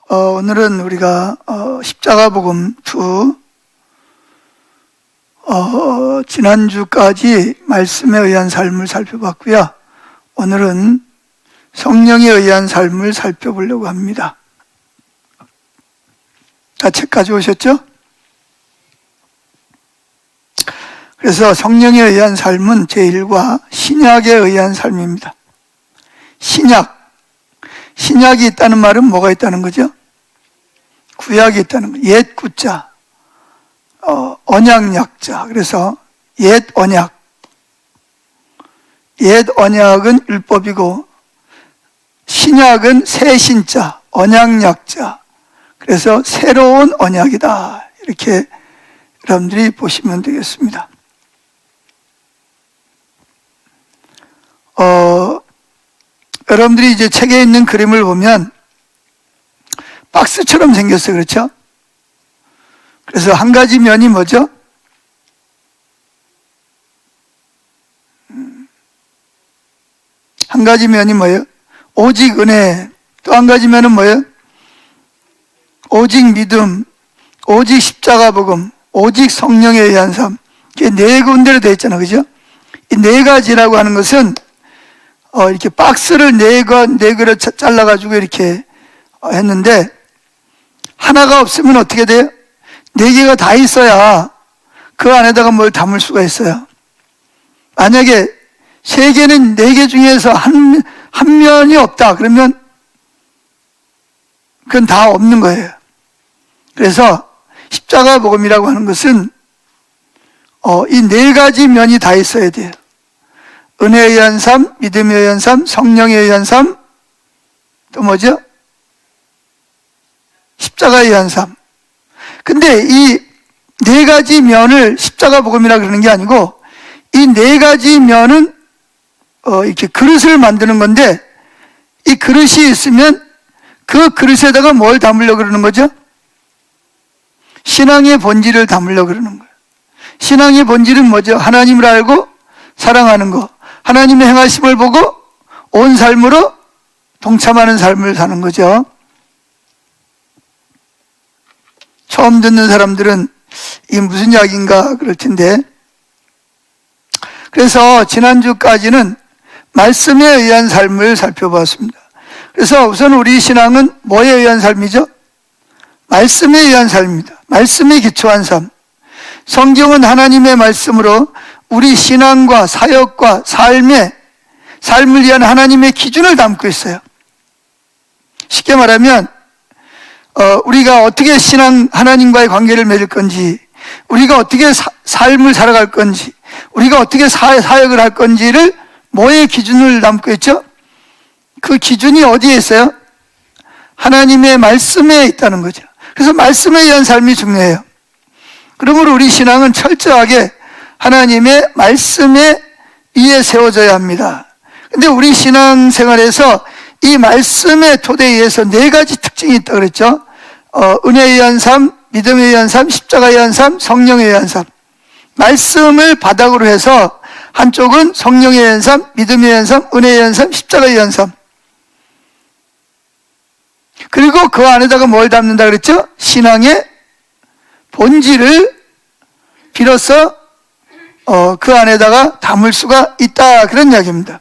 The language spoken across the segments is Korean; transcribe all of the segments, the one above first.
오늘은 우리가 십자가복음 2 지난주까지 말씀에 의한 삶을 살펴봤고요. 오늘은 성령에 의한 삶을 살펴보려고 합니다. 다 책 가져오셨죠? 그래서 성령에 의한 삶은 제1과 신약에 의한 삶입니다. 신약이 있다는 말은 뭐가 있다는 거죠? 구약이 있다는 거예요. 옛 구자, 언약 약자. 그래서 옛 언약은 율법이고 신약은 새 신자, 언약 약자. 그래서 새로운 언약이다. 이렇게 여러분들이 보시면 되겠습니다. 여러분들이 이제 책에 있는 그림을 보면 박스처럼 생겼어요. 그렇죠? 그래서 한 가지 면이 뭐죠? 한 가지 면이 뭐예요? 오직 은혜. 또 한 가지 면은 뭐예요? 오직 믿음, 오직 십자가 복음, 오직 성령에 의한 삶. 이게 네 군데로 되어 있잖아요. 그죠? 이 네 가지라고 하는 것은 이렇게 박스를 네 그릇 잘라가지고 이렇게 했는데, 하나가 없으면 어떻게 돼요? 네 개가 다 있어야 그 안에다가 뭘 담을 수가 있어요. 만약에 세 개는 네 개 중에서 한 면이 없다. 그러면 그건 다 없는 거예요. 그래서 십자가 복음이라고 하는 것은 이 네 가지 면이 다 있어야 돼요. 은혜에 의한 삶, 믿음에 의한 삶, 성령에 의한 삶, 또 뭐죠? 십자가에 의한 삶. 근데 이 네 가지 면을 십자가 복음이라 그러는 게 아니고, 이 네 가지 면은 이렇게 그릇을 만드는 건데, 이 그릇이 있으면 그 그릇에다가 뭘 담으려고 그러는 거죠? 신앙의 본질을 담으려고 그러는 거예요. 신앙의 본질은 뭐죠? 하나님을 알고 사랑하는 거, 하나님의 행하심을 보고 온 삶으로 동참하는 삶을 사는 거죠. 처음 듣는 사람들은 이게 무슨 이야기인가 그럴 텐데, 그래서 지난주까지는 말씀에 의한 삶을 살펴보았습니다. 그래서 우선 우리 신앙은 뭐에 의한 삶이죠? 말씀에 의한 삶입니다. 말씀에 기초한 삶. 성경은 하나님의 말씀으로 우리 신앙과 사역과 삶을 위한 하나님의 기준을 담고 있어요. 쉽게 말하면 우리가 어떻게 하나님과의 관계를 맺을 건지, 우리가 어떻게 삶을 살아갈 건지, 우리가 어떻게 사역을 할 건지를 뭐의 기준을 담고 있죠? 그 기준이 어디에 있어요? 하나님의 말씀에 있다는 거죠. 그래서 말씀에 의한 삶이 중요해요. 그러므로 우리 신앙은 철저하게 하나님의 말씀에 위에 세워져야 합니다. 근데 우리 신앙생활에서 이 말씀의 토대에 의해서 네 가지 특징이 있다고 그랬죠. 은혜에 의한 삶, 믿음에 의한 삶, 십자가에 의한 삶, 성령에 의한 삶. 말씀을 바닥으로 해서 한쪽은 성령에 의한 삶, 믿음에 의한 삶, 은혜에 의한 삶, 십자가에 의한 삶. 그리고 그 안에다가 뭘 담는다 그랬죠? 신앙의 본질을 빌어서 그 안에다가 담을 수가 있다, 그런 이야기입니다.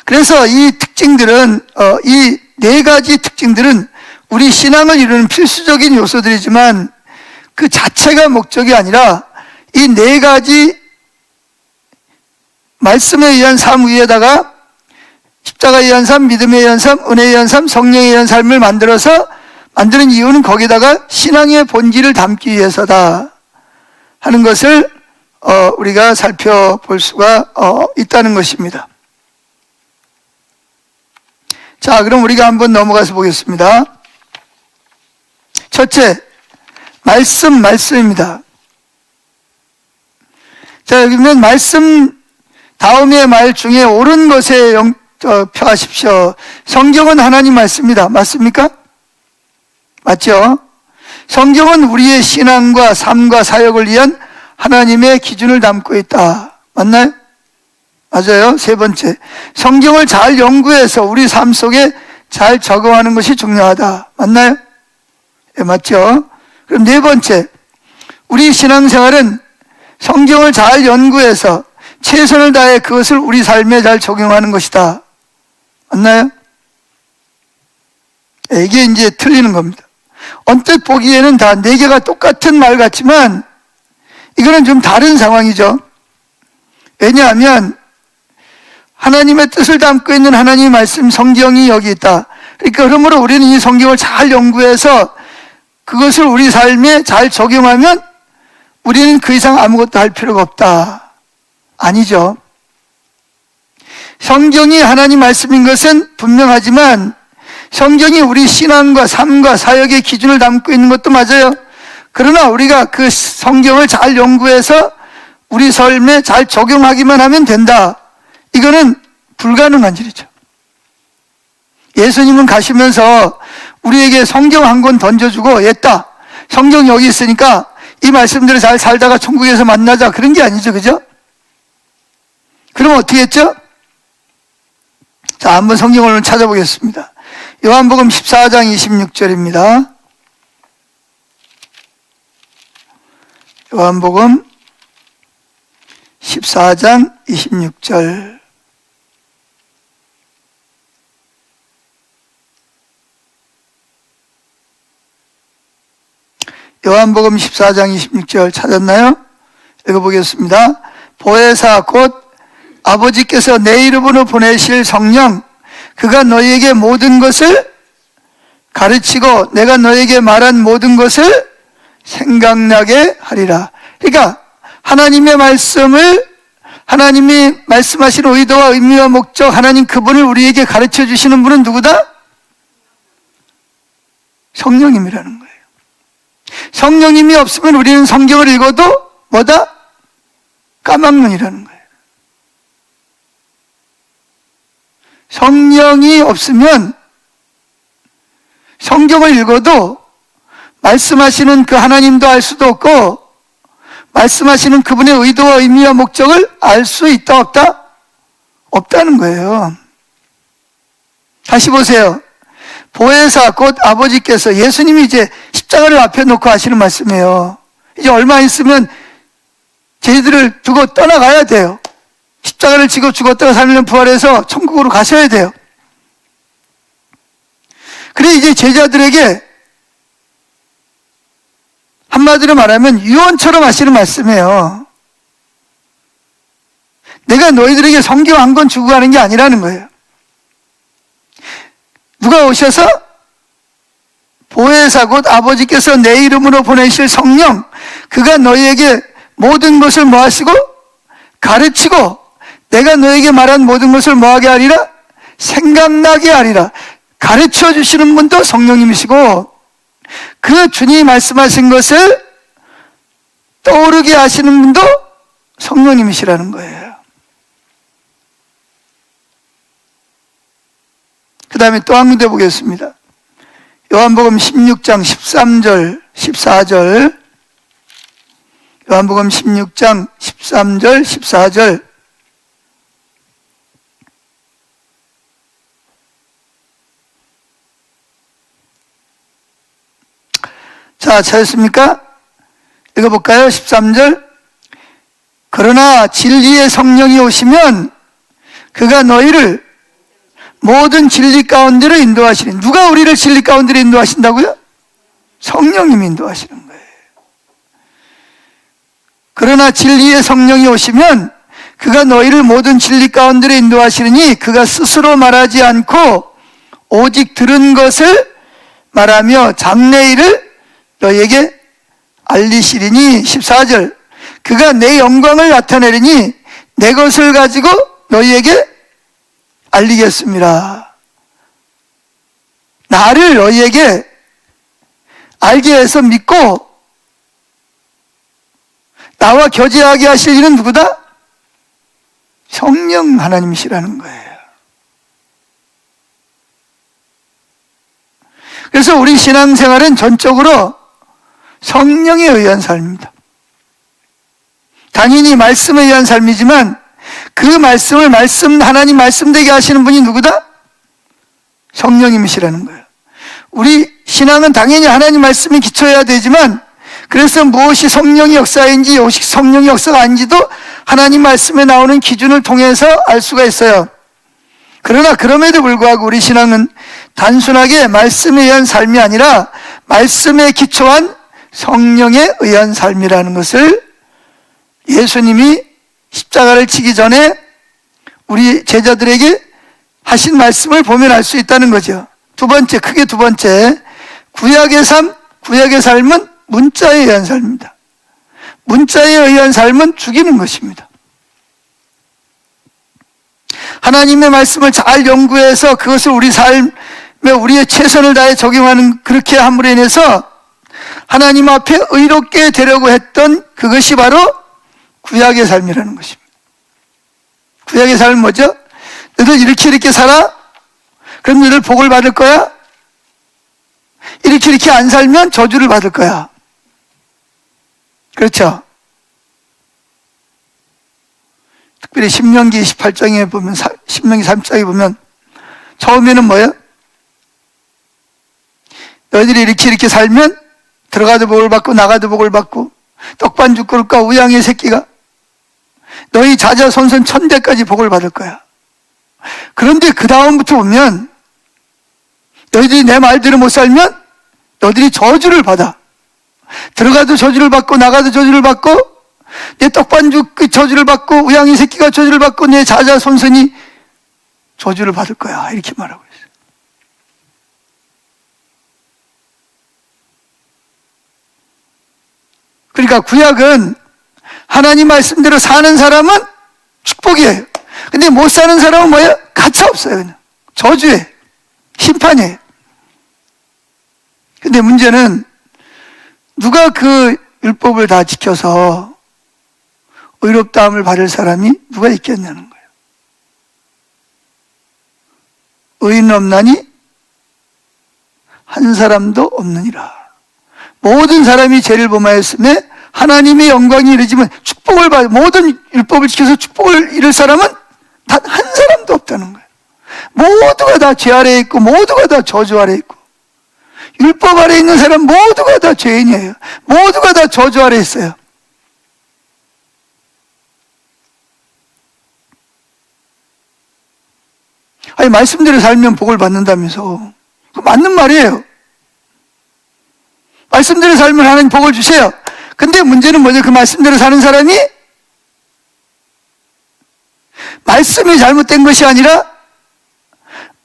그래서 이 특징들은 이 네 가지 특징들은 우리 신앙을 이루는 필수적인 요소들이지만 그 자체가 목적이 아니라 이 네 가지 말씀에 의한 삶 위에다가 십자가에 의한 삶, 믿음에 의한 삶, 은혜에 의한 삶, 성령에 의한 삶을 만드는 이유는 거기다가 신앙의 본질을 담기 위해서다 하는 것을 우리가 살펴볼 수가 있다는 것입니다. 자, 그럼 우리가 한번 넘어가서 보겠습니다. 첫째, 말씀입니다. 자, 여기 보면 말씀 다음의 말 중에 옳은 것에 표하십시오. 성경은 하나님 말씀입니다. 맞습니까? 맞죠? 성경은 우리의 신앙과 삶과 사역을 위한 하나님의 기준을 담고 있다. 맞나요? 맞아요. 세 번째, 성경을 잘 연구해서 우리 삶 속에 잘 적용하는 것이 중요하다. 맞나요? 예, 맞죠? 그럼 네 번째, 우리 신앙생활은 성경을 잘 연구해서 최선을 다해 그것을 우리 삶에 잘 적용하는 것이다. 맞나요? 예, 이게 이제 틀리는 겁니다. 언뜻 보기에는 다 네 개가 똑같은 말 같지만 이거는 좀 다른 상황이죠. 왜냐하면 하나님의 뜻을 담고 있는 하나님의 말씀 성경이 여기 있다. 그러니까 그러므로 우리는 이 성경을 잘 연구해서 그것을 우리 삶에 잘 적용하면 우리는 그 이상 아무것도 할 필요가 없다. 아니죠. 성경이 하나님 말씀인 것은 분명하지만 성경이 우리 신앙과 삶과 사역의 기준을 담고 있는 것도 맞아요. 그러나 우리가 그 성경을 잘 연구해서 우리 삶에 잘 적용하기만 하면 된다. 이거는 불가능한 일이죠. 예수님은 가시면서 우리에게 성경 한 권 던져주고 얘다, 성경 여기 있으니까 이 말씀대로 잘 살다가 천국에서 만나자, 그런 게 아니죠. 그죠? 그럼 어떻게 했죠? 자, 한번 성경을 찾아보겠습니다. 요한복음 14장 26절입니다. 요한복음 14장 26절. 요한복음 14장 26절 찾았나요? 읽어보겠습니다. 보혜사 곧 아버지께서 내 이름으로 보내실 성령, 그가 너희에게 모든 것을 가르치고 내가 너희에게 말한 모든 것을 생각나게 하리라. 그러니까 하나님의 말씀을, 하나님이 말씀하신 의도와 의미와 목적, 하나님 그분을 우리에게 가르쳐 주시는 분은 누구다? 성령님이라는 거예요. 성령님이 없으면 우리는 성경을 읽어도 뭐다? 까막눈이라는 거예요. 성령이 없으면 성경을 읽어도 말씀하시는 그 하나님도 알 수도 없고 말씀하시는 그분의 의도와 의미와 목적을 알 수 있다 없다? 없다는 거예요. 다시 보세요. 보혜사 곧 아버지께서, 예수님이 이제 십자가를 앞에 놓고 하시는 말씀이에요. 이제 얼마 있으면 저희들을 두고 떠나가야 돼요. 십자가를 지고 죽었다가 3일 부활해서 천국으로 가셔야 돼요. 그래 이제 제자들에게 한마디로 말하면 유언처럼 하시는 말씀이에요. 내가 너희들에게 성경 한 권 주고 가는 게 아니라는 거예요. 누가 오셔서 보혜사 곧 아버지께서 내 이름으로 보내실 성령, 그가 너희에게 모든 것을 뭐 하시고 가르치고 내가 너에게 말한 모든 것을 뭐하게 하리라? 생각나게 하리라. 가르쳐 주시는 분도 성령님이시고 그 주님이 말씀하신 것을 떠오르게 하시는 분도 성령님이시라는 거예요. 그 다음에 또 한 군데 보겠습니다. 요한복음 16장 13절 14절, 요한복음 16장 13절 14절. 자, 찾았습니까? 읽어볼까요? 13절. 그러나 진리의 성령이 오시면 그가 너희를 모든 진리 가운데로 인도하시니. 누가 우리를 진리 가운데로 인도하신다고요? 성령님이 인도하시는 거예요. 그러나 진리의 성령이 오시면 그가 너희를 모든 진리 가운데로 인도하시니 그가 스스로 말하지 않고 오직 들은 것을 말하며 장래일을 너희에게 알리시리니. 14절. 그가 내 영광을 나타내리니 내 것을 가지고 너희에게 알리겠습니다. 나를 너희에게 알게 해서 믿고 나와 교제하게 하실 이는 누구다? 성령 하나님이시라는 거예요. 그래서 우리 신앙생활은 전적으로 성령에 의한 삶입니다. 당연히 말씀에 의한 삶이지만 그 말씀을 하나님 말씀되게 하시는 분이 누구다? 성령님이시라는 거예요. 우리 신앙은 당연히 하나님 말씀에 기초해야 되지만, 그래서 무엇이 성령의 역사인지 무엇이 성령의 역사가 아닌지도 하나님 말씀에 나오는 기준을 통해서 알 수가 있어요. 그러나 그럼에도 불구하고 우리 신앙은 단순하게 말씀에 의한 삶이 아니라 말씀에 기초한 성령에 의한 삶이라는 것을 예수님이 십자가를 치기 전에 우리 제자들에게 하신 말씀을 보면 알 수 있다는 거죠. 두 번째, 크게 두 번째, 구약의 삶, 구약의 삶은 문자에 의한 삶입니다. 문자에 의한 삶은 죽이는 것입니다. 하나님의 말씀을 잘 연구해서 그것을 우리 삶에 우리의 최선을 다해 적용하는, 그렇게 함으로 인해서 하나님 앞에 의롭게 되려고 했던 그것이 바로 구약의 삶이라는 것입니다. 구약의 삶은 뭐죠? 너희들 이렇게 살아? 그럼 너희들 복을 받을 거야? 이렇게 안 살면 저주를 받을 거야. 그렇죠? 특별히 신명기 28장에 보면, 신명기 3장에 보면 처음에는 뭐예요? 너희들이 이렇게 살면 들어가도 복을 받고 나가도 복을 받고 떡반죽 그릇과 우양의 새끼가 너희 자자손손 천대까지 복을 받을 거야. 그런데 그 다음부터 보면 너희들이 내 말대로 못 살면 너희들이 저주를 받아. 들어가도 저주를 받고 나가도 저주를 받고 내 떡반죽 그 저주를 받고 우양이 새끼가 저주를 받고 내 자자손손이 저주를 받을 거야. 이렇게 말하고 있어요. 그러니까 구약은 하나님 말씀대로 사는 사람은 축복이에요. 근데 못 사는 사람은 뭐예요? 가차 없어요. 그냥 저주예요. 심판이에요. 근데 문제는 누가 그 율법을 다 지켜서 의롭다함을 받을 사람이 누가 있겠냐는 거예요. 의인은 없나니 한 사람도 없느니라. 모든 사람이 죄를 범하였음에 하나님의 영광이 이르지만 축복을 받, 모든 율법을 지켜서 축복을 이룰 사람은 단 한 사람도 없다는 거예요. 모두가 다 죄 아래에 있고 모두가 다 저주 아래에 있고 율법 아래에 있는 사람 모두가 다 죄인이에요. 모두가 다 저주 아래에 있어요. 아니 말씀대로 살면 복을 받는다면서. 그 맞는 말이에요. 말씀대로 살면 하나님 복을 주세요. 근데 문제는 뭐죠? 그 말씀대로 사는 사람이 말씀이 잘못된 것이 아니라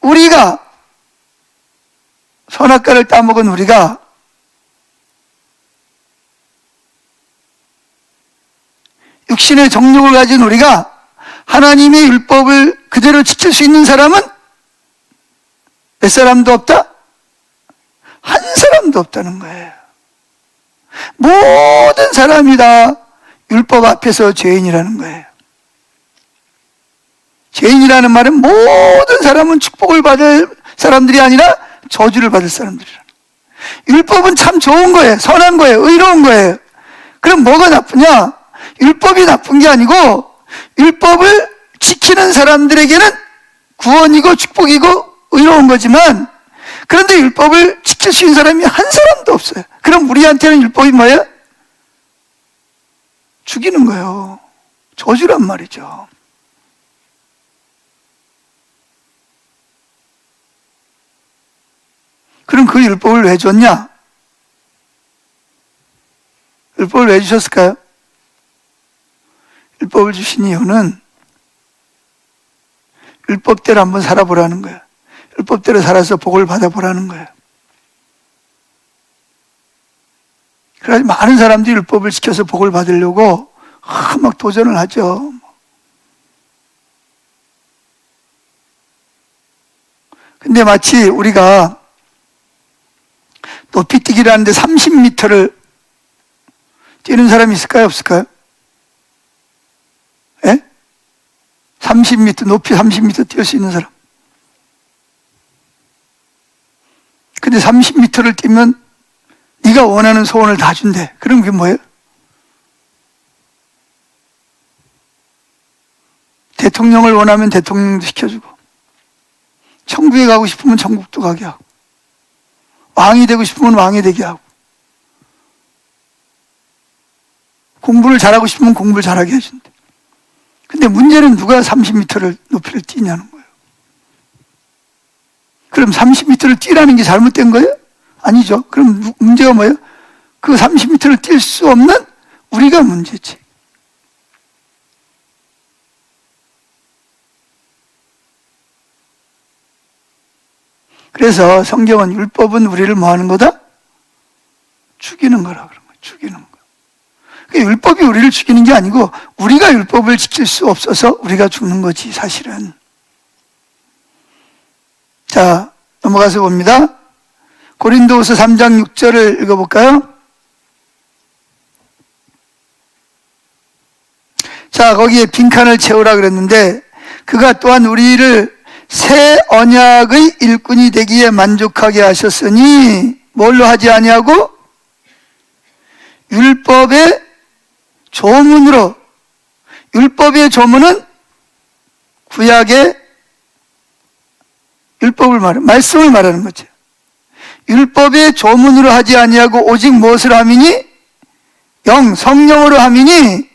우리가 선악과를 따먹은 우리가 육신의 정욕을 가진 우리가 하나님의 율법을 그대로 지킬 수 있는 사람은 몇 사람도 없다? 한 사람도 없다는 거예요. 모든 사람이 다 율법 앞에서 죄인이라는 거예요. 죄인이라는 말은 모든 사람은 축복을 받을 사람들이 아니라 저주를 받을 사람들이라는 거예요. 율법은 참 좋은 거예요. 선한 거예요. 의로운 거예요. 그럼 뭐가 나쁘냐? 율법이 나쁜 게 아니고 율법을 지키는 사람들에게는 구원이고 축복이고 의로운 거지만, 그런데 율법을 지킬 수 있는 사람이 한 사람도 없어요. 그럼 우리한테는 율법이 뭐예요? 죽이는 거예요. 저주란 말이죠. 그럼 그 율법을 왜 줬냐? 율법을 왜 주셨을까요? 율법을 주신 이유는 율법대로 한번 살아보라는 거예요. 율법대로 살아서 복을 받아보라는 거예요. 그래서 많은 사람들이 율법을 지켜서 복을 받으려고 막 도전을 하죠. 근데 마치 우리가 높이뛰기를 하는데 30m를 뛰는 사람이 있을까요? 없을까요? 예? 30m, 높이 30m 뛸 수 있는 사람. 근데 30m를 뛰면 네가 원하는 소원을 다 준대. 그럼 그게 뭐예요? 대통령을 원하면 대통령도 시켜주고, 천국에 가고 싶으면 천국도 가게 하고, 왕이 되고 싶으면 왕이 되게 하고, 공부를 잘하고 싶으면 공부를 잘하게 해준대. 근데 문제는 누가 30m를 높이를 뛰냐는 거예요. 그럼 30m를 뛰라는 게 잘못된 거예요? 아니죠. 그럼 문제가 뭐예요? 그 30m를 뛸 수 없는 우리가 문제지. 그래서 성경은 율법은 우리를 뭐 하는 거다? 죽이는 거라 그런 거예요. 죽이는 거. 그러니까 율법이 우리를 죽이는 게 아니고 우리가 율법을 지킬 수 없어서 우리가 죽는 거지, 사실은. 자, 넘어가서 봅니다. 고린도후서 3장 6절을 읽어볼까요? 자, 거기에 빈칸을 채우라 그랬는데, 그가 또한 우리를 새 언약의 일꾼이 되기에 만족하게 하셨으니 뭘로 하지 아니하고 율법의 조문으로. 율법의 조문은 구약의 율법을 말씀을 말하는 거죠. 율법의 조문으로 하지 아니하고 오직 무엇을 함이니? 성령으로 함이니.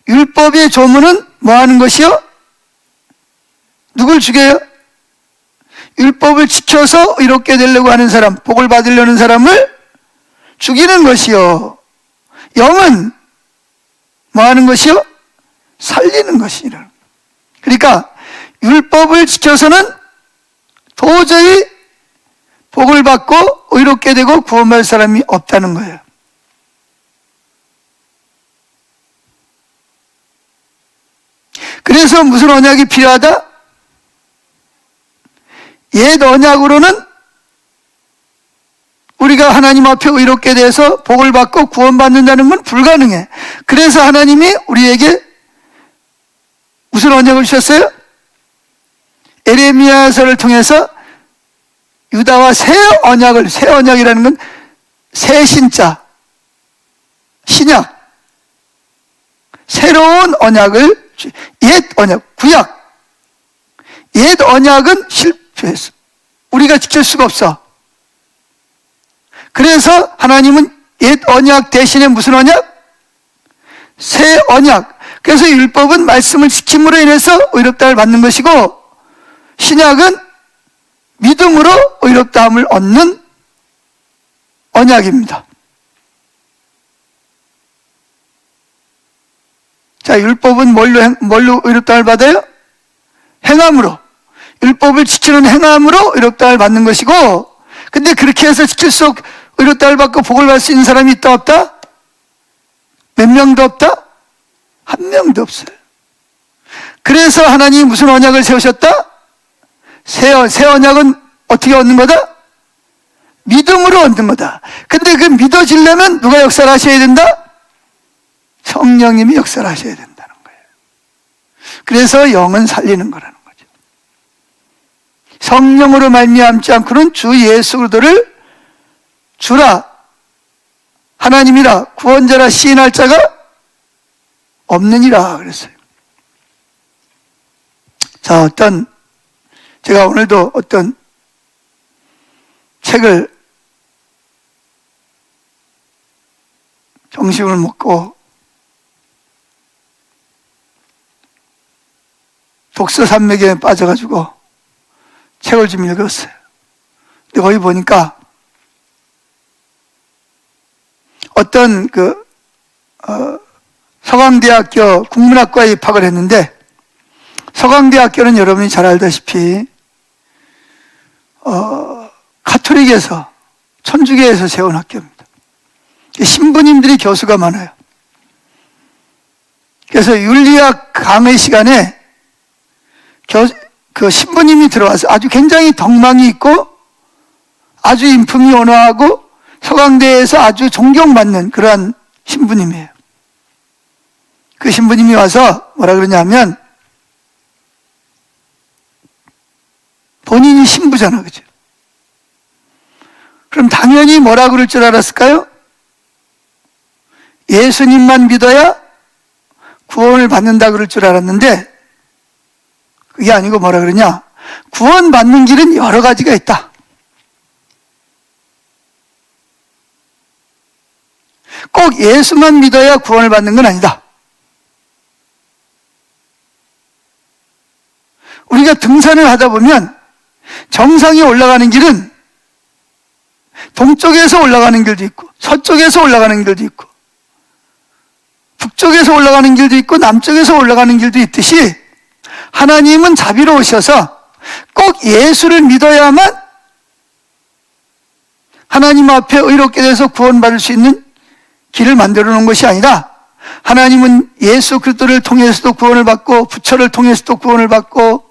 율법의 조문은 뭐 하는 것이요? 누굴 죽여요? 율법을 지켜서 의롭게 되려고 하는 사람, 복을 받으려는 사람을 죽이는 것이요. 영은 뭐 하는 것이요? 살리는 것이라. 그러니까 율법을 지켜서는 도저히 복을 받고 의롭게 되고 구원받을 사람이 없다는 거예요. 그래서 무슨 언약이 필요하다? 옛 언약으로는 우리가 하나님 앞에 의롭게 돼서 복을 받고 구원받는다는 건 불가능해. 그래서 하나님이 우리에게 무슨 언약을 주셨어요? 에레미야서를 통해서 유다와 새 언약이라는 건 새 신자, 신약, 새로운 언약을, 옛 언약, 구약. 옛 언약은 실패했어. 우리가 지킬 수가 없어. 그래서 하나님은 옛 언약 대신에 무슨 언약? 새 언약. 그래서 율법은 말씀을 지킴으로 인해서 의롭다함을 받는 것이고, 신약은 믿음으로 의롭다함을 얻는 언약입니다. 자, 율법은 뭘로 의롭다함을 받아요? 행함으로. 율법을 지키는 행함으로 의롭다함을 받는 것이고, 근데 그렇게 해서 지킬 수 없고 의롭다함을 받고 복을 받을 수 있는 사람이 있다 없다? 몇 명도 없다? 한 명도 없어요. 그래서 하나님이 무슨 언약을 세우셨다? 새 언약은 어떻게 얻는 거다? 믿음으로 얻는 거다. 근데 그 믿어지려면 누가 역사를 하셔야 된다? 성령님이 역사를 하셔야 된다는 거예요. 그래서 영은 살리는 거라는 거죠. 성령으로 말미암지 않고는 주 예수 그리스도를 주라, 하나님이라, 구원자라 시인할 자가 없느니라 그랬어요. 자, 제가 오늘도 어떤 책을 점심을 먹고 독서 산맥에 빠져가지고 책을 좀 읽었어요. 근데 거기 보니까 어떤 서강대학교 국문학과에 입학을 했는데, 서강대학교는 여러분이 잘 알다시피 가톨릭에서, 천주교에서 세운 학교입니다. 신부님들이 교수가 많아요. 그래서 윤리학 강의 시간에 그 신부님이 들어와서 아주 굉장히 덕망이 있고 아주 인품이 온화하고 서강대에서 아주 존경받는 그러한 신부님이에요. 그 신부님이 와서 뭐라 그러냐면, 본인이 신부잖아, 그죠? 그럼 당연히 뭐라 그럴 줄 알았을까요? 예수님만 믿어야 구원을 받는다 그럴 줄 알았는데, 그게 아니고 뭐라 그러냐? 구원받는 길은 여러 가지가 있다. 꼭 예수만 믿어야 구원을 받는 건 아니다. 우리가 등산을 하다 보면 정상에 올라가는 길은 동쪽에서 올라가는 길도 있고 서쪽에서 올라가는 길도 있고 북쪽에서 올라가는 길도 있고 남쪽에서 올라가는 길도 있듯이 하나님은 자비로우셔서 꼭 예수를 믿어야만 하나님 앞에 의롭게 돼서 구원받을 수 있는 길을 만들어 놓은 것이 아니라 하나님은 예수 그리스도를 통해서도 구원을 받고 부처를 통해서도 구원을 받고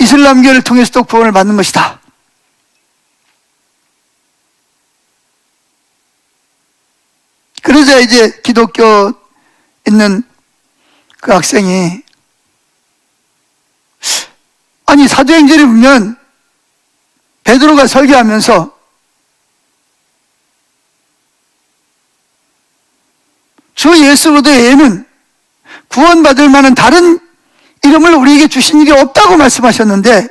이슬람교를 통해서도 구원을 받는 것이다. 그러자 이제 기독교 있는 그 학생이 아니 사도행전에 보면 베드로가 설교하면서 주 예수로도 외에는 구원받을 만한 다른 이름을 우리에게 주신 일이 없다고 말씀하셨는데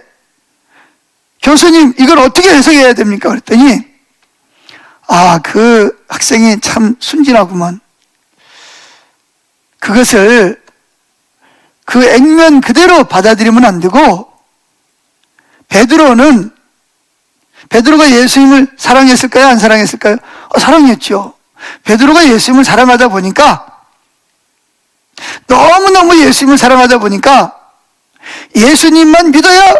교수님 이걸 어떻게 해석해야 됩니까? 그랬더니 그 학생이 참 순진하구만. 그것을 그 액면 그대로 받아들이면 안 되고 베드로가 예수님을 사랑했을까요? 안 사랑했을까요? 사랑했죠. 베드로가 예수님을 사랑하다 보니까 너무너무 예수님을 사랑하다 보니까 예수님만 믿어야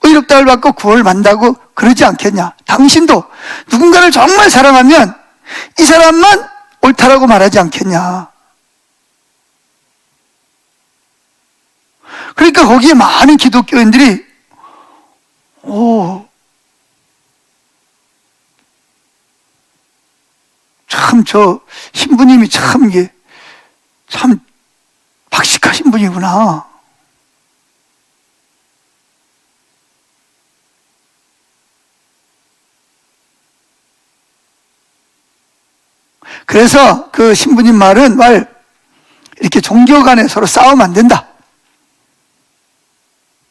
의롭다를 받고 구원을 받는다고 그러지 않겠냐. 당신도 누군가를 정말 사랑하면 이 사람만 옳다라고 말하지 않겠냐. 그러니까 거기에 많은 기독교인들이 참 저 신부님이 참 박식하신 분이구나. 그래서 그 신부님 말은 이렇게 종교 간에 서로 싸우면 안 된다.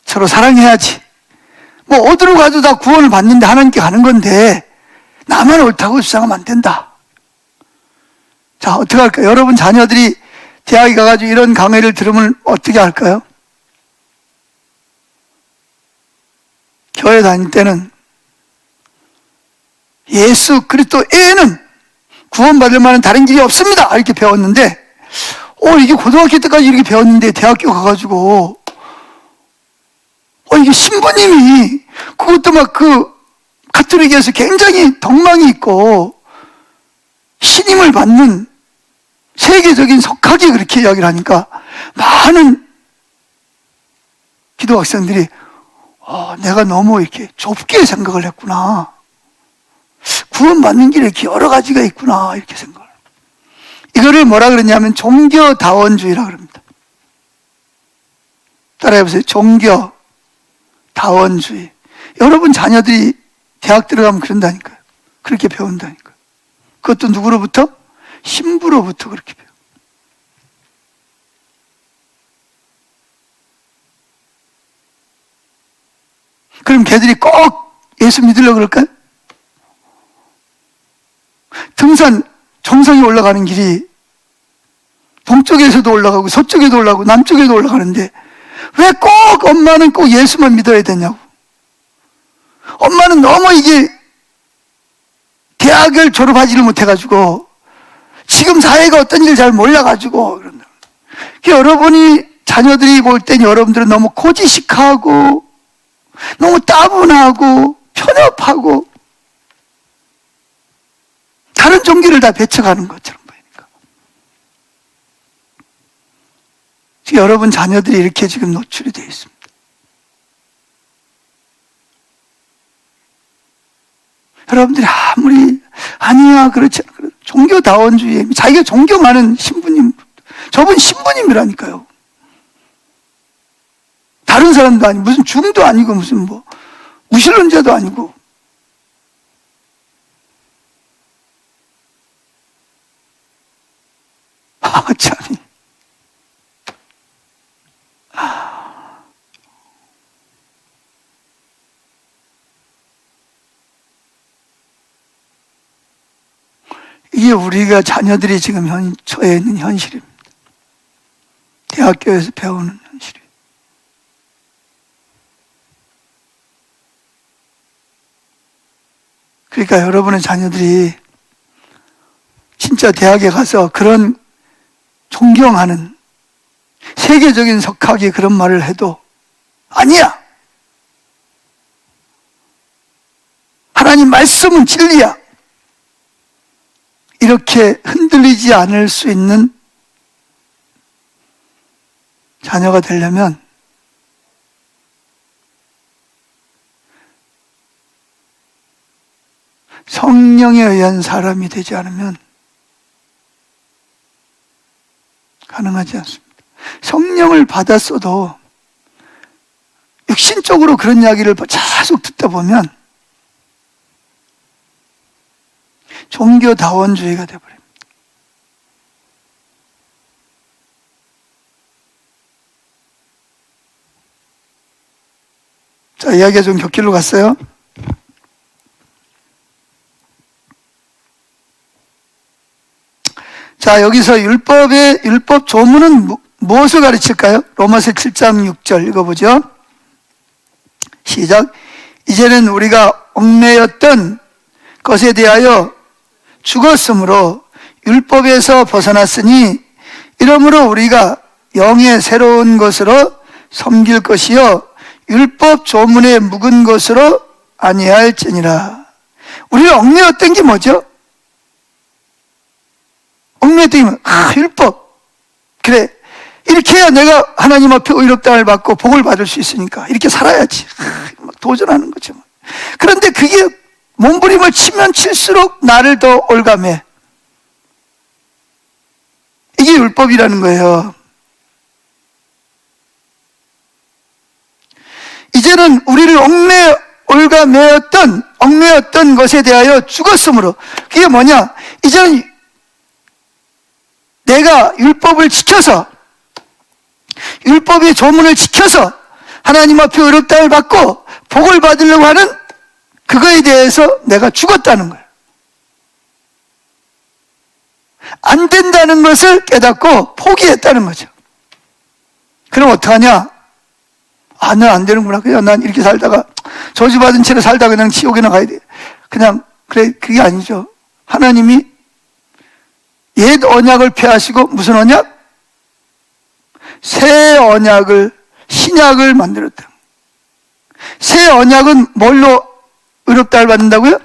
서로 사랑해야지. 어디로 가도 다 구원을 받는데 하나님께 가는 건데 나만 옳다고 주장하면 안 된다. 자, 어떻게 할까요? 여러분 자녀들이 대학에 가가지고 이런 강의를 들으면 어떻게 할까요? 교회 다닐 때는 예수 그리스도 외에는 구원받을 만한 다른 길이 없습니다. 이렇게 배웠는데, 이게 고등학교 때까지 이렇게 배웠는데 대학교 가가지고, 이게 신부님이 그것도 가톨릭에서 굉장히 덕망이 있고 신임을 받는 세계적인 석학이 그렇게 이야기를 하니까 많은 기도 학생들이 내가 너무 이렇게 좁게 생각을 했구나. 구원받는 길에 이렇게 여러 가지가 있구나. 이렇게 생각을. 이거를 뭐라 그러냐면 종교다원주의라 그럽니다. 따라해보세요. 종교다원주의. 여러분 자녀들이 대학 들어가면 그런다니까요. 그렇게 배운다니까요. 그것도 누구로부터? 신부로부터 그렇게 배워. 그럼 걔들이 꼭 예수 믿으려고 그럴까요? 등산 정상에 올라가는 길이 동쪽에서도 올라가고 서쪽에도 올라가고 남쪽에도 올라가는데 왜 꼭 엄마는 꼭 예수만 믿어야 되냐고. 엄마는 너무 이게 대학을 졸업하지를 못해가지고 지금 사회가 어떤 일을 잘 몰라가지고 그런다. 여러분이 자녀들이 볼 땐 여러분들은 너무 고지식하고 너무 따분하고 편협하고 다른 종교를 다 배척하는 것처럼 보이니까. 지금 여러분 자녀들이 이렇게 지금 노출이 되어 있습니다. 여러분들이 아무리 아니야 그렇지 않아. 종교다원주의 자기가 종교 많은 신부님, 저분 신부님이라니까요. 다른 사람도 아니고 무슨 중도 아니고 무슨 무신론자도 아니고. 참. 이게 우리가 자녀들이 지금 처해 있는 현실입니다. 대학교에서 배우는 현실이에요. 그러니까 여러분의 자녀들이 진짜 대학에 가서 그런 존경하는 세계적인 석학이 그런 말을 해도 아니야! 하나님 말씀은 진리야! 이렇게 흔들리지 않을 수 있는 자녀가 되려면 성령에 의한 사람이 되지 않으면 가능하지 않습니다. 성령을 받았어도 육신적으로 그런 이야기를 계속 듣다 보면 종교다원주의가 되어버립니다. 자, 이야기가 좀 곁길로 갔어요. 자, 여기서 율법 조문은 무엇을 가르칠까요? 로마서 7장 6절 읽어보죠. 시작. 이제는 우리가 얽매였던 것에 대하여 죽었으므로 율법에서 벗어났으니 이러므로 우리가 영의 새로운 것으로 섬길 것이요 율법 조문에 묵은 것으로 아니할지니라. 우리가 얽매였던 게 뭐죠? 얽매였던 게 율법. 그래, 이렇게 해야 내가 하나님 앞에 의롭다함을 받고 복을 받을 수 있으니까 이렇게 살아야지. 막 도전하는 거죠. 그런데 그게 몸부림을 치면 칠수록 나를 더 올감해. 이게 율법이라는 거예요. 이제는 우리를 얽매였던 것에 대하여 죽었으므로, 그게 뭐냐? 이제는 내가 율법을 지켜서, 율법의 조문을 지켜서 하나님 앞에 의롭다함을 받고 복을 받으려고 하는 그거에 대해서 내가 죽었다는 거예요. 안 된다는 것을 깨닫고 포기했다는 거죠. 그럼 어떡하냐? 아, 난 안 되는구나. 그냥 난 이렇게 살다가 저주받은 채로 살다가 그냥 지옥에나 가야 돼. 그냥 그래, 그게 아니죠. 하나님이 옛 언약을 폐하시고 무슨 언약? 새 언약을, 신약을 만들었다. 새 언약은 뭘로 의롭다함을 받는다고요?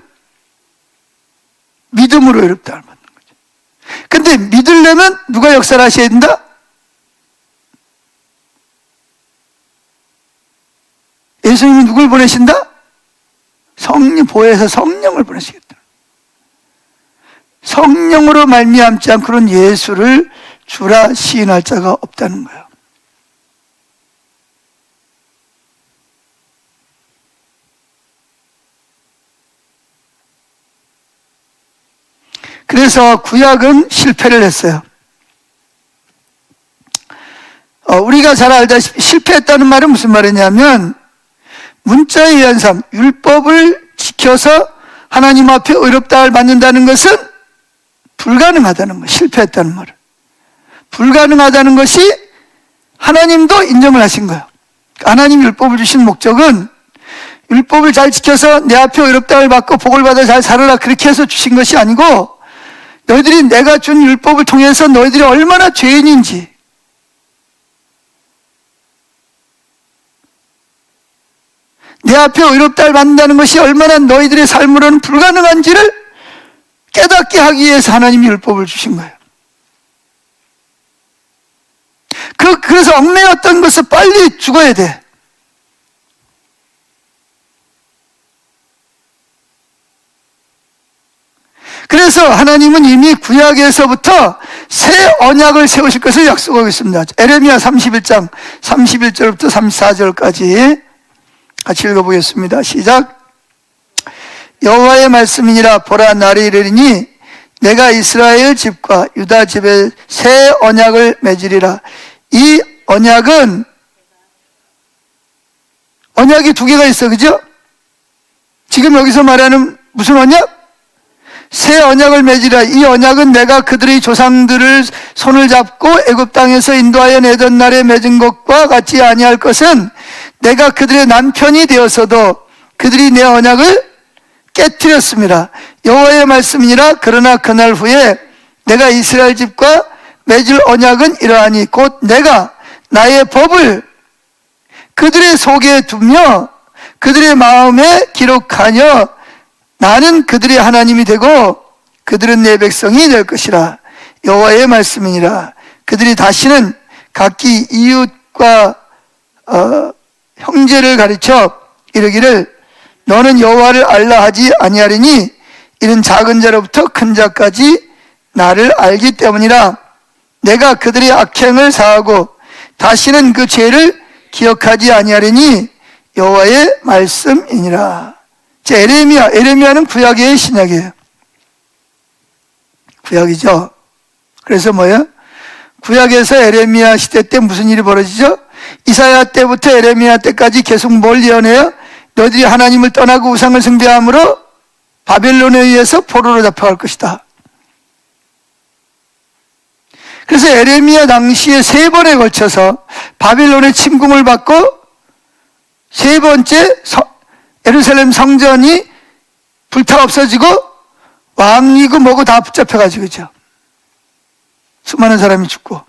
믿음으로 의롭다함을 받는 거죠. 근데 믿으려면 누가 역사를 하셔야 된다? 예수님이 누굴 보내신다? 성령, 보혜사 성령을 보내시겠다. 성령으로 말미암지 않고는 예수를 주라 시인할 자가 없다는 거예요. 그래서 구약은 실패를 했어요. 우리가 잘 알다시피 실패했다는 말은 무슨 말이냐면 문자에 의한 삶, 율법을 지켜서 하나님 앞에 의롭다함을 받는다는 것은 불가능하다는 거예요. 실패했다는 말은. 불가능하다는 것이 하나님도 인정을 하신 거예요. 하나님 율법을 주신 목적은 율법을 잘 지켜서 내 앞에 의롭다함을 받고 복을 받아 잘 살아라, 그렇게 해서 주신 것이 아니고 너희들이 내가 준 율법을 통해서 너희들이 얼마나 죄인인지, 내 앞에 의롭다함을 받는다는 것이 얼마나 너희들의 삶으로는 불가능한지를 깨닫게 하기 위해서 하나님이 율법을 주신 거예요. 그래서 얽매였던 것을 빨리 죽어야 돼. 그래서 하나님은 이미 구약에서부터 새 언약을 세우실 것을 약속하고 있습니다. 에레미야 31장 31절부터 34절까지 같이 읽어보겠습니다. 시작. 여호와의 말씀이니라. 보라, 날이 이르리니 내가 이스라엘 집과 유다 집에 새 언약을 맺으리라. 이 언약은, 언약이 두 개가 있어, 그죠? 지금 여기서 말하는 무슨 언약? 새 언약을 맺으라. 이 언약은 내가 그들의 조상들을 손을 잡고 애굽 땅에서 인도하여 내던 날에 맺은 것과 같지 아니할 것은 내가 그들의 남편이 되었어도 그들이 내 언약을 깨뜨렸습니다. 여호와의 말씀이니라. 그러나 그날 후에 내가 이스라엘 집과 맺을 언약은 이러하니 곧 내가 나의 법을 그들의 속에 두며 그들의 마음에 기록하여 나는 그들의 하나님이 되고 그들은 내 백성이 될 것이라. 여호와의 말씀이니라. 그들이 다시는 각기 이웃과 형제를 가르쳐 이르기를 너는 여호와를 알라 하지 아니하리니 이는 작은 자로부터 큰 자까지 나를 알기 때문이라. 내가 그들의 악행을 사하고 다시는 그 죄를 기억하지 아니하리니 여호와의 말씀이니라. 자, 에레미야는 구약이에요, 신약이에요? 구약이죠. 그래서 뭐예요? 구약에서 에레미야 시대 때 무슨 일이 벌어지죠? 이사야 때부터 에레미야 때까지 계속 뭘 예언해요? 너희들이 하나님을 떠나고 우상을 숭배함으로 바벨론에 의해서 포로로 잡혀갈 것이다. 그래서 에레미야 당시에 3번에 걸쳐서 바빌론의 침공을 받고 3번째 예루살렘 성전이 불타 없어지고 왕이고 뭐고 다 붙잡혀가지고 그죠. 수많은 사람이 죽고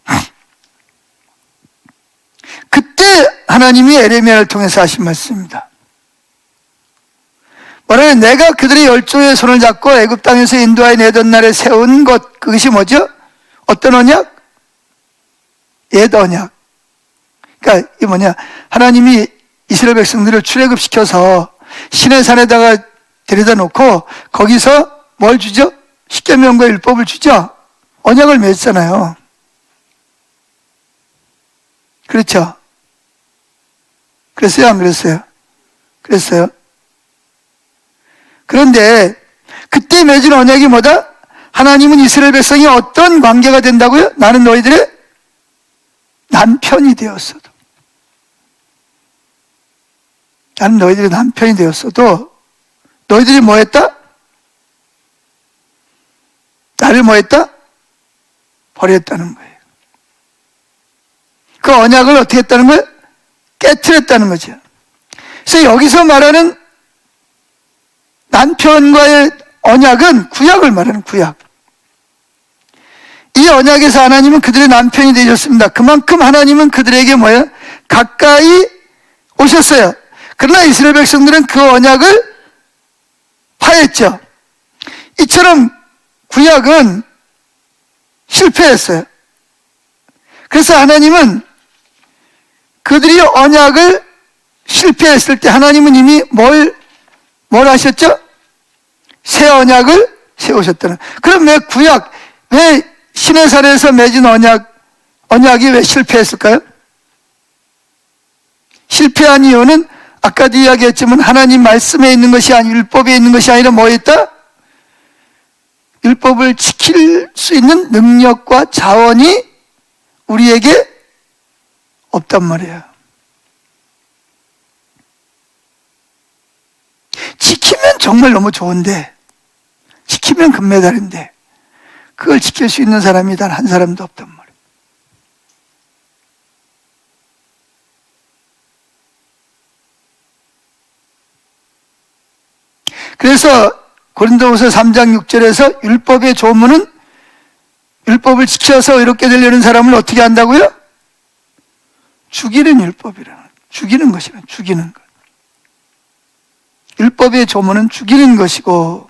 그때 하나님이 에레미야를 통해서 하신 말씀입니다. 뭐냐면 내가 그들의 열조의 손을 잡고 애굽 땅에서 인도하여 내던 날에 세운 것, 그것이 뭐죠? 어떤 언약? 옛 언약. 그러니까 이게 뭐냐? 하나님이 이스라엘 백성들을 출애굽시켜서 시내산에다가 데려다 놓고 거기서 뭘 주죠? 십계명과 율법을 주죠? 언약을 맺잖아요. 그렇죠? 그랬어요? 안 그랬어요? 그랬어요? 그런데 그때 맺은 언약이 뭐다? 하나님은 이스라엘 백성이 어떤 관계가 된다고요? 나는 너희들의 남편이 되었어도, 나는 너희들의 남편이 되었어도 너희들이 뭐 했다? 나를 뭐 했다? 버렸다는 거예요. 그 언약을 어떻게 했다는 거예요? 깨트렸다는 거죠. 그래서 여기서 말하는 남편과의 언약은 구약을 말하는 구약. 이 언약에서 하나님은 그들의 남편이 되셨습니다. 그만큼 하나님은 그들에게 뭐예요? 가까이 오셨어요. 그러나 이스라엘 백성들은 그 언약을 파했죠. 이처럼 구약은 실패했어요. 그래서 하나님은 그들이 언약을 실패했을 때 하나님은 이미 뭘 하셨죠? 새 언약을 세우셨다는. 그럼 왜 구약, 왜 시내산에서 맺은 언약이 왜 실패했을까요? 실패한 이유는 아까도 이야기했지만 하나님 말씀에 있는 것이 아니라 율법에 있는 것이 아니라 뭐였다? 율법을 지킬 수 있는 능력과 자원이 우리에게 없단 말이에요. 지키면 정말 너무 좋은데, 지키면 금메달인데 그걸 지킬 수 있는 사람이 단 한 사람도 없단 말이에요. 그래서 고린도후서 3장 6절에서 율법의 조문은 율법을 지켜서 의롭게 되려는 사람을 어떻게 한다고요? 죽이는 율법이라는, 죽이는 것이라, 죽이는 것. 율법의 조문은 죽이는 것이고,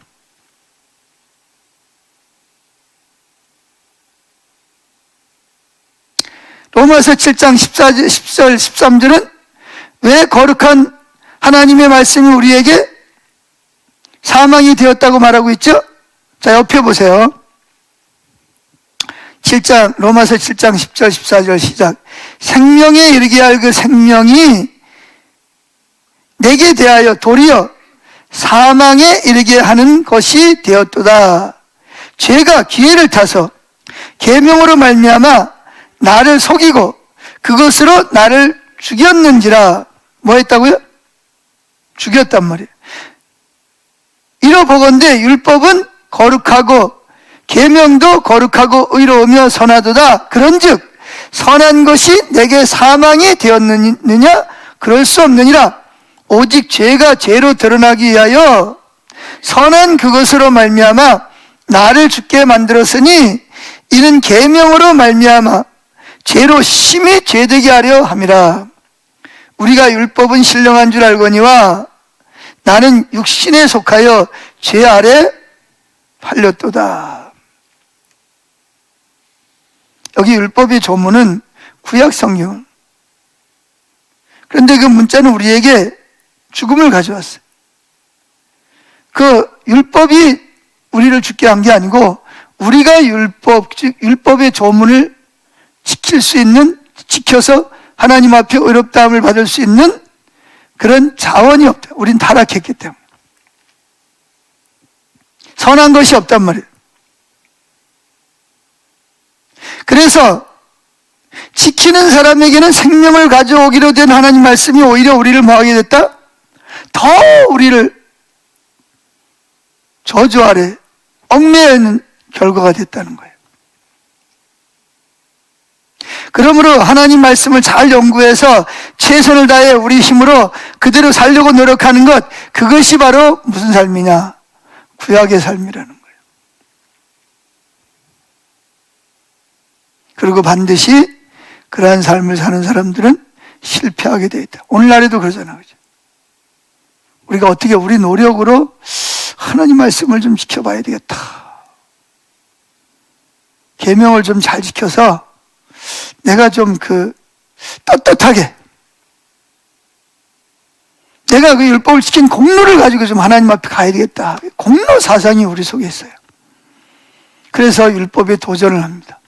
로마서 7장 10절 13절은 왜 거룩한 하나님의 말씀이 우리에게 사망이 되었다고 말하고 있죠? 자, 옆에 보세요. 로마서 7장 10절 14절 시작. 생명에 이르게 할 그 생명이 내게 대하여 도리어 사망에 이르게 하는 것이 되었도다. 죄가 기회를 타서 계명으로 말미암아 나를 속이고 그것으로 나를 죽였는지라. 뭐 했다고요? 죽였단 말이에요. 이러보건대 율법은 거룩하고 계명도 거룩하고 의로우며 선하도다. 그런즉 선한 것이 내게 사망이 되었느냐? 그럴 수 없느니라. 오직 죄가 죄로 드러나기 위하여 선한 그것으로 말미암아 나를 죽게 만들었으니 이는 계명으로 말미암아 죄로 심히 죄되게 하려 함이라. 우리가 율법은 신령한 줄 알거니와 나는 육신에 속하여 죄 아래 팔렸도다. 여기 율법의 조문은 구약 성경. 그런데 그 문자는 우리에게 죽음을 가져왔어요. 그 율법이 우리를 죽게 한 게 아니고 우리가 율법의 조문을 지킬 수 있는, 지켜서 하나님 앞에 의롭다함을 받을 수 있는 그런 자원이 없다. 우린 타락했기 때문에. 선한 것이 없단 말이에요. 그래서 지키는 사람에게는 생명을 가져오기로 된 하나님 말씀이 오히려 우리를 뭐하게 됐다? 더 우리를 저주 아래 얽매이는 결과가 됐다는 거예요. 그러므로 하나님 말씀을 잘 연구해서 최선을 다해 우리 힘으로 그대로 살려고 노력하는 것, 그것이 바로 무슨 삶이냐? 구약의 삶이라는 거예요. 그리고 반드시 그러한 삶을 사는 사람들은 실패하게 되어 있다. 오늘날에도 그러잖아요. 그죠? 우리가 어떻게 우리 노력으로 하나님 말씀을 좀 지켜봐야 되겠다. 계명을 좀 잘 지켜서 내가 좀 떳떳하게 내가 그 율법을 지킨 공로를 가지고 좀 하나님 앞에 가야 되겠다. 공로 사상이 우리 속에 있어요. 그래서 율법에 도전을 합니다.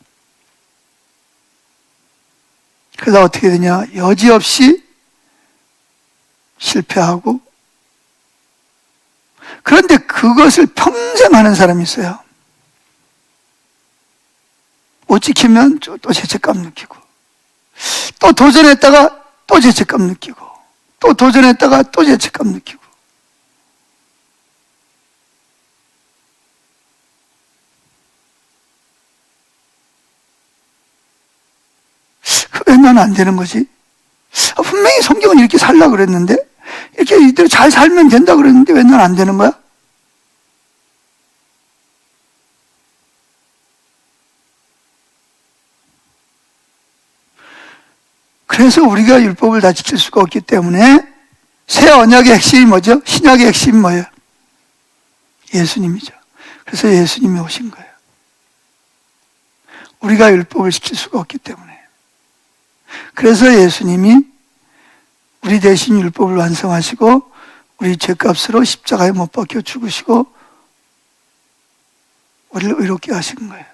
그러다 어떻게 되냐? 여지없이 실패하고, 그런데 그것을 평생 하는 사람이 있어요. 못 지키면 또 죄책감 느끼고, 또 도전했다가 또 죄책감 느끼고, 또 도전했다가 또 죄책감 느끼고. 왜 난 안 되는 거지? 분명히 성경은 이렇게 살라 그랬는데, 이렇게 이대로 잘 살면 된다 그랬는데 왜 난 안 되는 거야? 그래서 우리가 율법을 다 지킬 수가 없기 때문에 새 언약의 핵심이 뭐죠? 신약의 핵심이 뭐예요? 예수님이죠. 그래서 예수님이 오신 거예요. 우리가 율법을 지킬 수가 없기 때문에. 그래서 예수님이 우리 대신 율법을 완성하시고 우리 죄값으로 십자가에 못 박혀 죽으시고 우리를 의롭게 하신 거예요.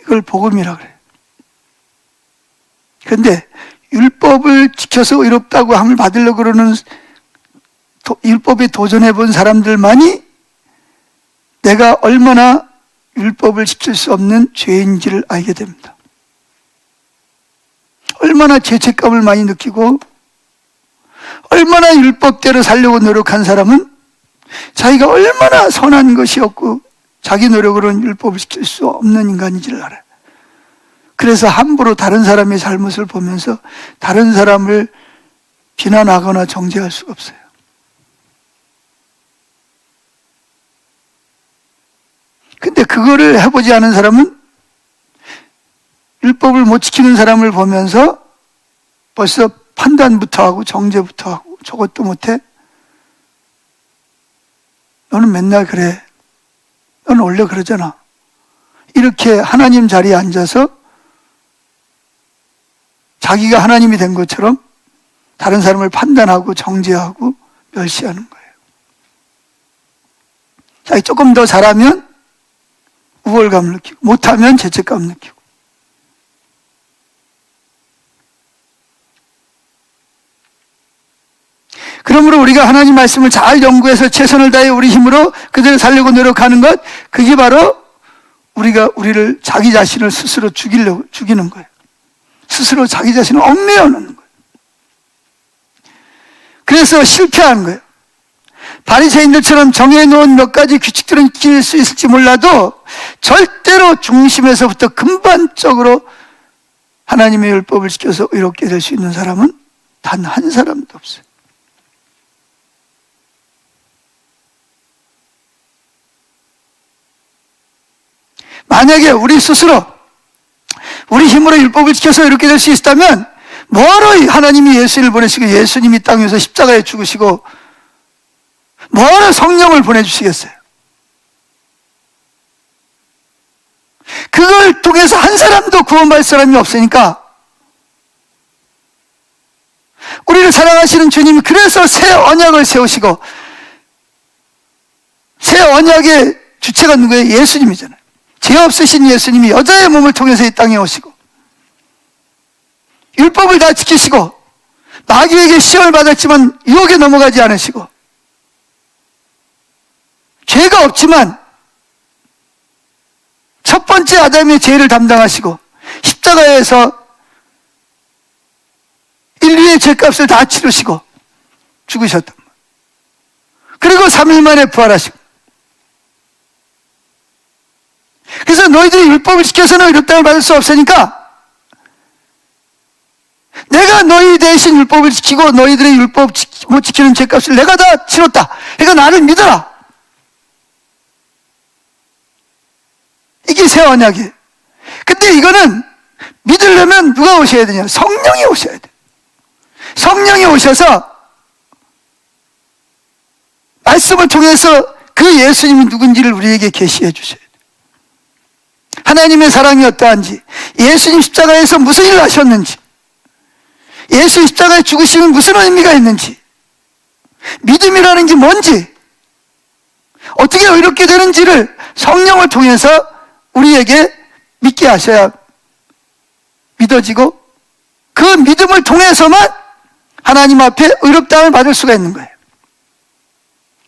이걸 복음이라 그래요. 그런데 율법을 지켜서 의롭다고 함을 받으려고 그러는 율법에 도전해 본 사람들만이 내가 얼마나 율법을 지킬 수 없는 죄인지를 알게 됩니다. 얼마나 죄책감을 많이 느끼고 얼마나 율법대로 살려고 노력한 사람은 자기가 얼마나 선한 것이었고 자기 노력으로는 율법을 지킬 수 없는 인간인지를 알아요. 그래서 함부로 다른 사람의 잘못을 보면서 다른 사람을 비난하거나 정죄할 수가 없어요. 근데 그거를 해보지 않은 사람은 율법을 못 지키는 사람을 보면서 벌써 판단부터 하고 정죄부터 하고 저것도 못해? 너는 맨날 그래. 너는 원래 그러잖아. 이렇게 하나님 자리에 앉아서 자기가 하나님이 된 것처럼 다른 사람을 판단하고 정죄하고 멸시하는 거예요. 자기 조금 더 잘하면 우월감을 느끼고 못하면 죄책감 느끼고. 그러므로 우리가 하나님 말씀을 잘 연구해서 최선을 다해 우리 힘으로 그대로 살려고 노력하는 것, 그게 바로 우리를 자기 자신을 스스로 죽이는 거예요. 스스로 자기 자신을 얽매여 놓는 거예요. 그래서 실패하는 거예요. 바리새인들처럼 정해놓은 몇 가지 규칙들은 지킬 수 있을지 몰라도 절대로 중심에서부터 근본적으로 하나님의 율법을 지켜서 의롭게 될 수 있는 사람은 단 한 사람도 없어요. 만약에 우리 스스로 우리 힘으로 율법을 지켜서 이렇게 될 수 있다면 뭐로 하나님이 예수님을 보내시고 예수님이 땅에서 십자가에 죽으시고 뭐로 성령을 보내주시겠어요? 그걸 통해서 한 사람도 구원받을 사람이 없으니까 우리를 사랑하시는 주님이 그래서 새 언약을 세우시고 새 언약의 주체가 누구예요? 예수님이잖아요. 죄 없으신 예수님이 여자의 몸을 통해서 이 땅에 오시고 율법을 다 지키시고 마귀에게 시험을 받았지만 유혹에 넘어가지 않으시고 죄가 없지만 첫 번째 아담의 죄를 담당하시고 십자가에서 인류의 죄값을 다 치르시고 죽으셨단 말이에요. 그리고 3일 만에 부활하시고, 그래서 너희들이 율법을 지켜서는 의롭다함을 받을 수 없으니까 내가 너희 대신 율법을 지키고 너희들의 율법 못 지키는 죄값을 내가 다 치렀다. 그러니까 나를 믿어라. 이게 새 언약이에요. 근데 이거는 믿으려면 누가 오셔야 되냐? 성령이 오셔야 돼. 성령이 오셔서 말씀을 통해서 그 예수님이 누군지를 우리에게 계시해 주셔야 돼. 하나님의 사랑이 어떠한지, 예수님 십자가에서 무슨 일을 하셨는지, 예수 십자가에 죽으심은 무슨 의미가 있는지, 믿음이라는 게 뭔지, 어떻게 의롭게 되는지를 성령을 통해서 우리에게 믿게 하셔야 믿어지고 그 믿음을 통해서만 하나님 앞에 의롭다함을 받을 수가 있는 거예요.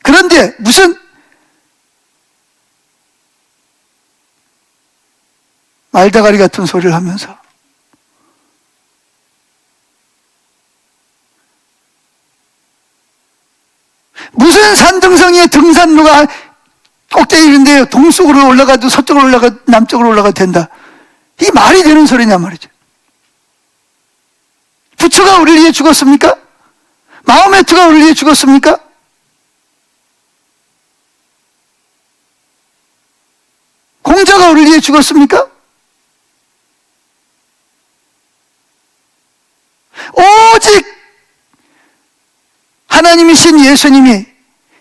그런데 무슨 말다가리 같은 소리를 하면서 무슨 산등성이의 등산로가 꼭대기 있는데요, 동쪽으로 올라가도 서쪽으로 올라가도 남쪽으로 올라가도 된다. 이게 말이 되는 소리냐 말이죠. 부처가 우리를 위해 죽었습니까? 마호메트가 우리를 위해 죽었습니까? 공자가 우리를 위해 죽었습니까? 오직 하나님이신 예수님이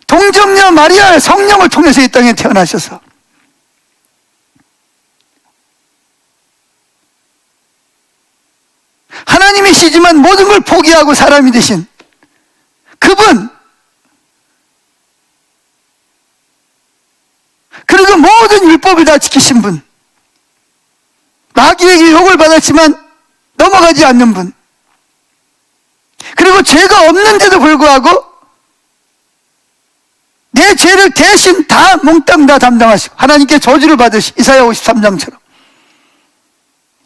동정녀 마리아의 성령을 통해서 이 땅에 태어나셔서 하나님이시지만 모든 걸 포기하고 사람이 되신 그분, 그리고 모든 율법을 다 지키신 분, 마귀에게 욕을 받았지만 넘어가지 않는 분, 그리고 죄가 없는데도 불구하고 내 죄를 대신 다 몽땅 다 담당하시고 하나님께 저주를 받으시 이사야 53장처럼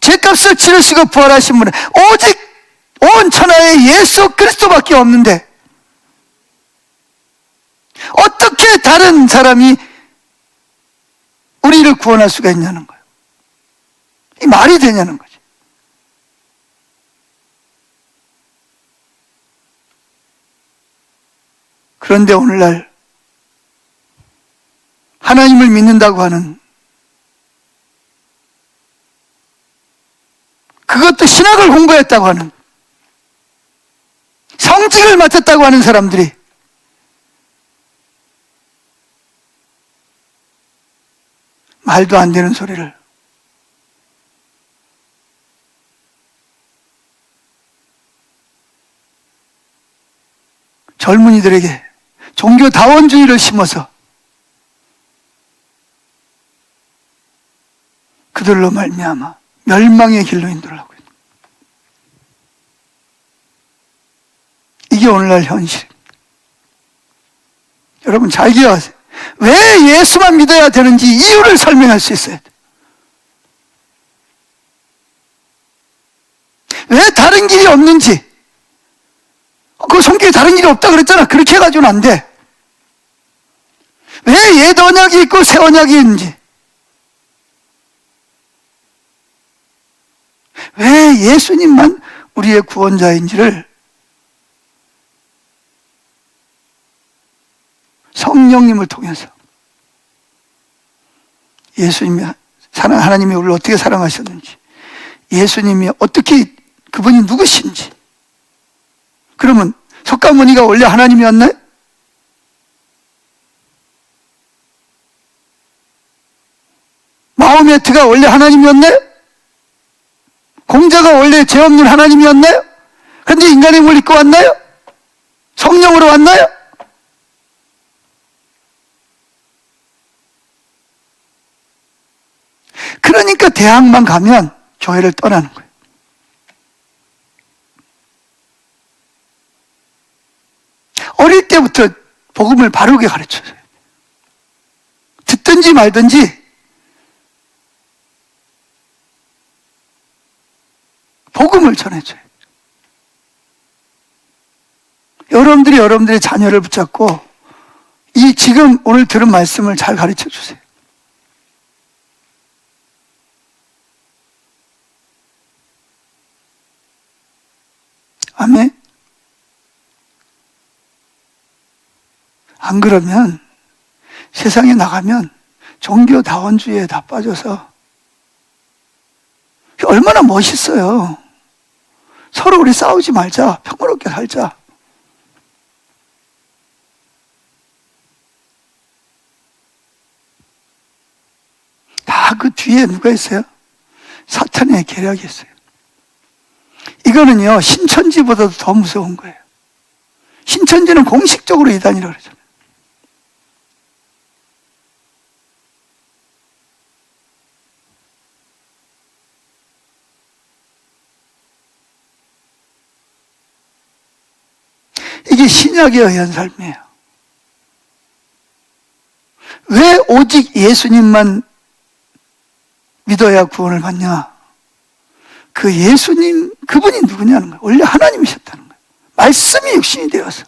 죄값을 치르시고 부활하신 분은 오직 온 천하에 예수 그리스도밖에 없는데 어떻게 다른 사람이 우리를 구원할 수가 있냐는 거예요. 이 말이 되냐는 거죠. 그런데 오늘날 하나님을 믿는다고 하는, 그것도 신학을 공부했다고 하는, 성직을 맡았다고 하는 사람들이 말도 안 되는 소리를 젊은이들에게 종교다원주의를 심어서 그들로 말미암아 멸망의 길로 인도하고 있는, 이게 오늘날 현실입니다. 여러분 잘 기억하세요. 왜 예수만 믿어야 되는지 이유를 설명할 수 있어야 돼요. 왜 다른 길이 없는지. 그 성경에 다른 길이 없다 그랬잖아. 그렇게 해가지고는 안 돼. 왜 옛 언약이 있고 새 언약이 있는지, 왜 예수님만 우리의 구원자인지를 성령님을 통해서 예수님이 하나님이 우리를 어떻게 사랑하셨는지, 예수님이 어떻게 그분이 누구신지. 그러면 석가모니가 원래 하나님이었나요? 마호메트가 원래 하나님이었나요? 공자가 원래 죄 없는 하나님이었나요? 그런데 인간의 몸을 입고 왔나요? 성령으로 왔나요? 그러니까 대학만 가면 교회를 떠나는 거예요. 어릴 때부터 복음을 바르게 가르쳐줘요. 듣든지 말든지 복음을 전해줘요. 여러분들이 여러분들의 자녀를 붙잡고 이 지금 오늘 들은 말씀을 잘 가르쳐 주세요. 아멘. 안 그러면 세상에 나가면 종교다원주의에 다 빠져서 얼마나 멋있어요. 서로 우리 싸우지 말자, 평화롭게 살자. 다 그 뒤에 누가 있어요? 사탄의 계략이 있어요. 이거는요, 신천지보다도 더 무서운 거예요. 신천지는 공식적으로 이단이라고 그러잖아요. 이게 신약에 의한 삶이에요. 왜 오직 예수님만 믿어야 구원을 받냐? 그 예수님, 그분이 누구냐는 거예요. 원래 하나님이셨다는 거예요. 말씀이 육신이 되어서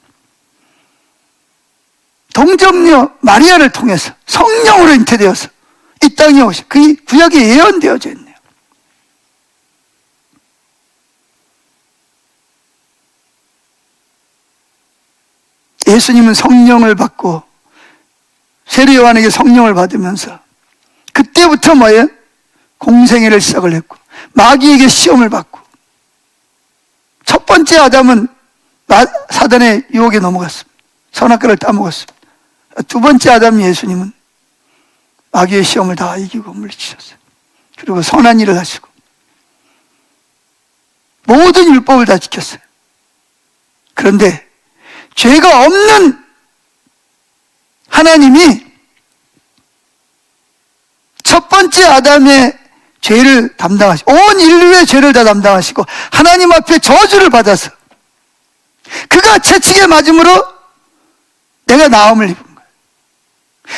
동정녀 마리아를 통해서 성령으로 잉태되어서 이 땅에 오신, 그 구약에 예언되어져 있네요. 예수님은 성령을 받고 세례 요한에게 성령을 받으면서 그때부터 뭐예요? 공생애를 시작을 했고 마귀에게 시험을 받고, 첫 번째 아담은 사단의 유혹에 넘어갔습니다. 선악과를 따먹었습니다. 두 번째 아담 예수님은 마귀의 시험을 다 이기고 물리치셨어요. 그리고 선한 일을 하시고 모든 율법을 다 지켰어요. 그런데 죄가 없는 하나님이 첫 번째 아담의 죄를 담당하시고 온 인류의 죄를 다 담당하시고 하나님 앞에 저주를 받아서 그가 채찍에 맞음으로 내가 나음을 입은 거예요.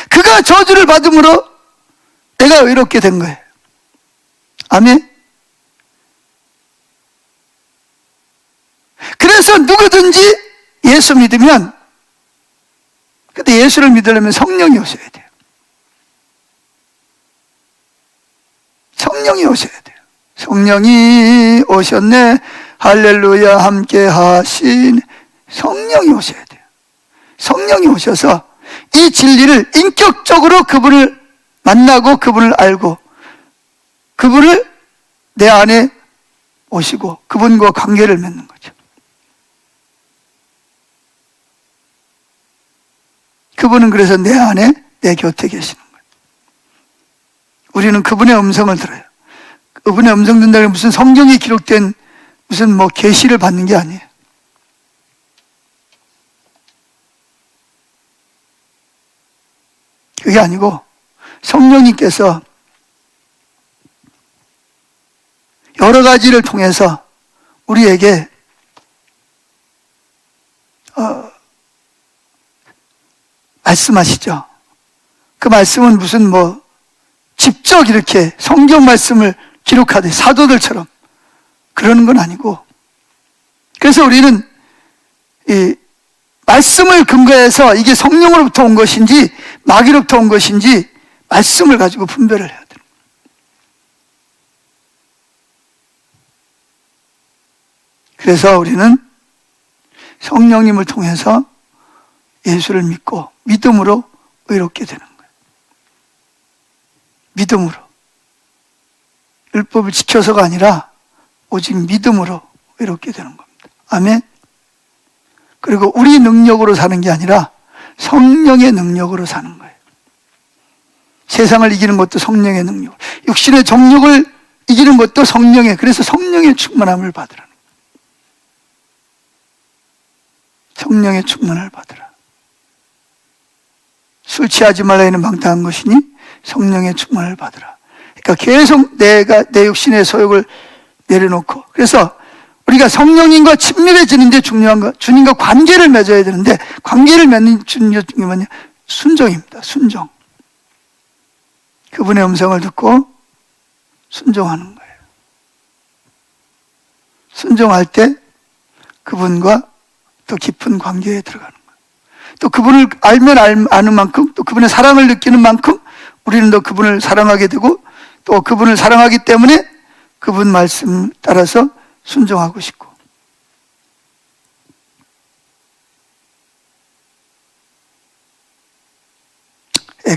그가 저주를 받음으로 내가 의롭게 된 거예요. 아멘. 그래서 누구든지 예수 믿으면, 근데 예수를 믿으려면 성령이 오셔야 돼요. 성령이 오셔야 돼요. 성령이 오셨네, 할렐루야, 함께 하신 성령이 오셔야 돼요. 성령이 오셔서 이 진리를 인격적으로 그분을 만나고 그분을 알고 그분을 내 안에 오시고 그분과 관계를 맺는 거죠. 그분은 그래서 내 안에, 내 곁에 계시는 거예요. 우리는 그분의 음성을 들어요. 그분의 음성 듣는다는 게 무슨 성경에 기록된 무슨 뭐 계시를 받는 게 아니에요. 그게 아니고 성령님께서 여러 가지를 통해서 우리에게 말씀하시죠. 그 말씀은 무슨 뭐 직접 이렇게 성경 말씀을 기록하듯 사도들처럼 그러는 건 아니고, 그래서 우리는 이 말씀을 근거해서 이게 성령으로부터 온 것인지 마귀로부터 온 것인지 말씀을 가지고 분별을 해야 되는 거예요. 그래서 우리는 성령님을 통해서 예수를 믿고 믿음으로 의롭게 되는 거예요. 믿음으로. 율법을 지켜서가 아니라 오직 믿음으로 의롭게 되는 겁니다. 아멘. 그리고 우리 능력으로 사는 게 아니라 성령의 능력으로 사는 거예요. 세상을 이기는 것도 성령의 능력, 육신의 정욕을 이기는 것도 성령의, 그래서 성령의 충만함을 받으라는 거예요. 성령의 충만을 받으라. 술 취하지 말라 하는 방탕한 것이니 성령의 충만을 받으라. 그러니까 계속 내 육신의 소욕을 내려놓고, 그래서 우리가 성령님과 친밀해지는 데 중요한 거, 주님과 관계를 맺어야 되는데, 관계를 맺는 중요한 게 뭐냐? 순종입니다. 순종. 그분의 음성을 듣고 순종하는 거예요. 순종할 때 그분과 더 깊은 관계에 들어가는 거예요. 또 그분을 알면 아는 만큼, 또 그분의 사랑을 느끼는 만큼 우리는 더 그분을 사랑하게 되고, 또 그분을 사랑하기 때문에 그분 말씀 따라서 순종하고 싶고.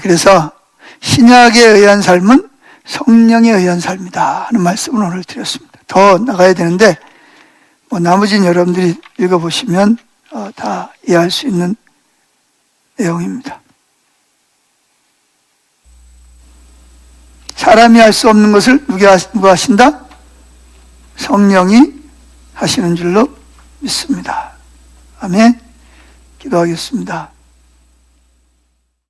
그래서 신약에 의한 삶은 성령에 의한 삶이다 하는 말씀을 오늘 드렸습니다. 더 나가야 되는데 나머지는 여러분들이 읽어보시면 다 이해할 수 있는 내용입니다. 사람이 할 수 없는 것을 누가 하신다? 성령이 하시는 줄로 믿습니다. 아멘. 기도하겠습니다.